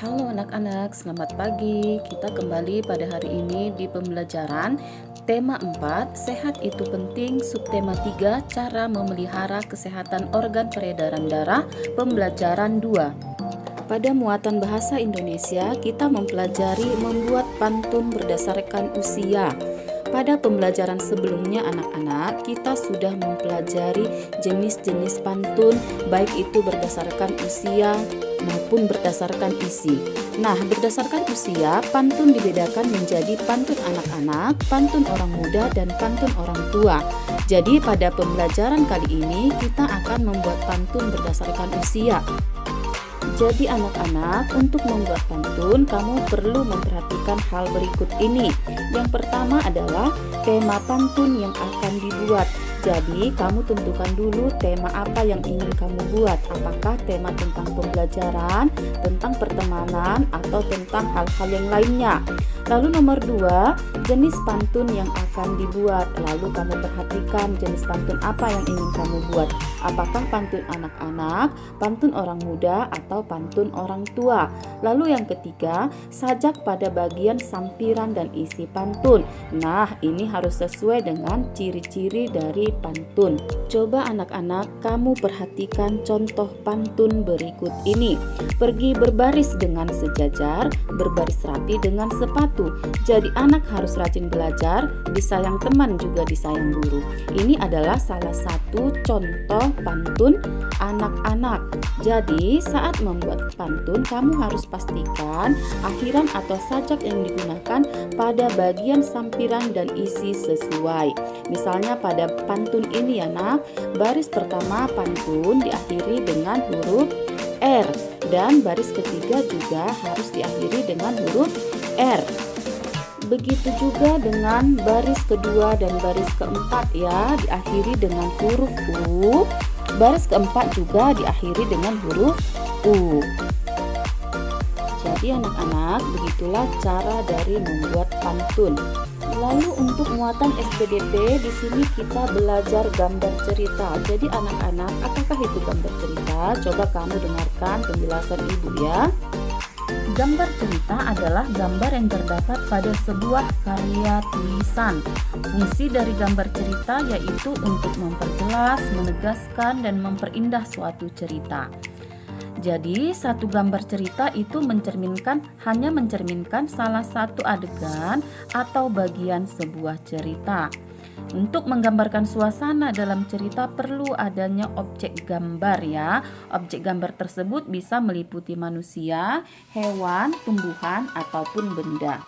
Halo anak-anak, selamat pagi. Kita kembali pada hari ini di pembelajaran tema 4, sehat itu penting, subtema 3, cara memelihara kesehatan organ peredaran darah, pembelajaran 2. Pada muatan bahasa Indonesia, kita mempelajari membuat pantun berdasarkan usia. Pada pembelajaran sebelumnya anak-anak, kita sudah mempelajari jenis-jenis pantun, baik itu berdasarkan usia maupun berdasarkan isi. Nah, berdasarkan usia, pantun dibedakan menjadi pantun anak-anak, pantun orang muda, dan pantun orang tua. Jadi pada pembelajaran kali ini, kita akan membuat pantun berdasarkan usia. Jadi anak-anak, untuk membuat pantun kamu perlu memperhatikan hal berikut ini. Yang pertama adalah tema pantun yang akan dibuat. Jadi kamu tentukan dulu tema apa yang ingin kamu buat. Apakah tema tentang pembelajaran, tentang pertemanan, atau tentang hal-hal yang lainnya. Lalu nomor 2, jenis pantun yang akan dibuat. Lalu kamu perhatikan jenis pantun apa yang ingin kamu buat. Apakah pantun anak-anak, pantun orang muda, atau pantun orang tua. Lalu yang ketiga, sajak pada bagian sampiran dan isi pantun. Nah, ini harus sesuai dengan ciri-ciri dari pantun. Coba anak-anak kamu perhatikan contoh pantun berikut ini. Pergi berbaris dengan sejajar, berbaris rapi dengan sepatu. Jadi anak harus rajin belajar, disayang teman juga disayang guru. Ini adalah salah satu contoh pantun anak-anak. Jadi saat membuat pantun kamu harus pastikan akhiran atau sajak yang digunakan pada bagian sampiran dan isi sesuai. Misalnya pada pantun ini ya nak, baris pertama pantun diakhiri dengan huruf R dan baris ketiga juga harus diakhiri dengan huruf R. Begitu juga dengan baris kedua dan baris keempat ya, diakhiri dengan huruf U. Baris keempat juga diakhiri dengan huruf U. Jadi anak-anak, begitulah cara dari membuat pantun. Lalu untuk muatan SPDP, di sini kita belajar gambar cerita. Jadi anak-anak, apakah itu gambar cerita? Coba kamu dengarkan penjelasan ibu ya. Gambar cerita adalah gambar yang terdapat pada sebuah karya tulisan. Fungsi dari gambar cerita yaitu untuk memperjelas, menegaskan, dan memperindah suatu cerita. Jadi, satu gambar cerita itu hanya mencerminkan salah satu adegan atau bagian sebuah cerita. Untuk menggambarkan suasana dalam cerita perlu adanya objek gambar ya. Objek gambar tersebut bisa meliputi manusia, hewan, tumbuhan, ataupun benda.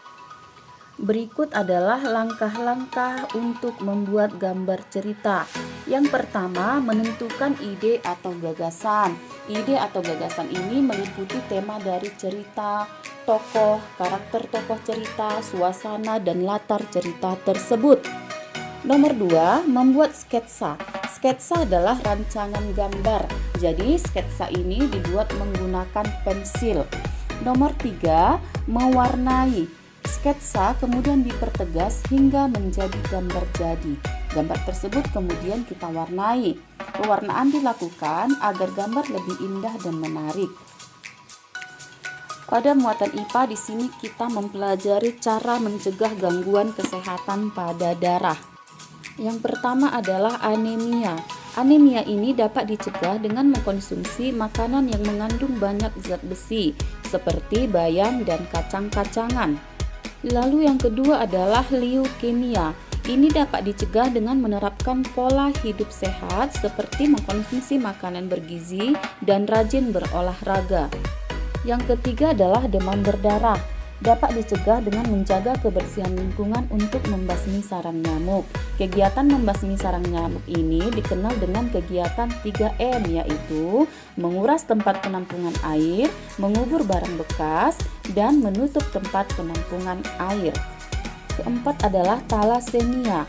Berikut adalah langkah-langkah untuk membuat gambar cerita. Yang pertama, menentukan ide atau gagasan. Ide atau gagasan ini meliputi tema dari cerita, tokoh, karakter tokoh cerita, suasana, dan latar cerita tersebut. Nomor 2, membuat sketsa. Sketsa adalah rancangan gambar. Jadi sketsa ini dibuat menggunakan pensil. Nomor 3, mewarnai. Sketsa kemudian dipertegas hingga menjadi gambar jadi. Gambar tersebut kemudian kita warnai. Pewarnaan dilakukan agar gambar lebih indah dan menarik. Pada muatan IPA di sini kita mempelajari cara mencegah gangguan kesehatan pada darah. Yang pertama adalah anemia. Anemia ini dapat dicegah dengan mengkonsumsi makanan yang mengandung banyak zat besi, seperti bayam dan kacang-kacangan. Lalu yang kedua adalah leukemia. Ini dapat dicegah dengan menerapkan pola hidup sehat, seperti mengkonsumsi makanan bergizi dan rajin berolahraga. Yang ketiga adalah demam berdarah. Dapat dicegah dengan menjaga kebersihan lingkungan untuk membasmi sarang nyamuk. Kegiatan membasmi sarang nyamuk ini dikenal dengan kegiatan 3M, yaitu menguras tempat penampungan air, mengubur barang bekas, dan menutup tempat penampungan air. Keempat adalah talasemia.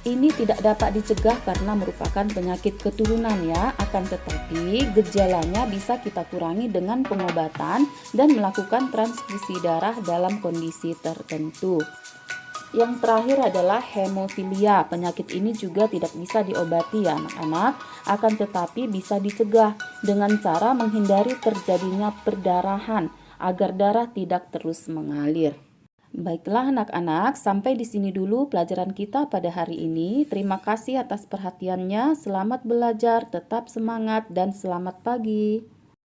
Ini tidak dapat dicegah karena merupakan penyakit keturunan ya, akan tetapi gejalanya bisa kita kurangi dengan pengobatan dan melakukan transfusi darah dalam kondisi tertentu. Yang terakhir adalah hemofilia. Penyakit ini juga tidak bisa diobati ya anak-anak, akan tetapi bisa dicegah dengan cara menghindari terjadinya perdarahan agar darah tidak terus mengalir. Baiklah anak-anak, sampai di sini dulu pelajaran kita pada hari ini. Terima kasih atas perhatiannya. Selamat belajar, tetap semangat, dan selamat pagi.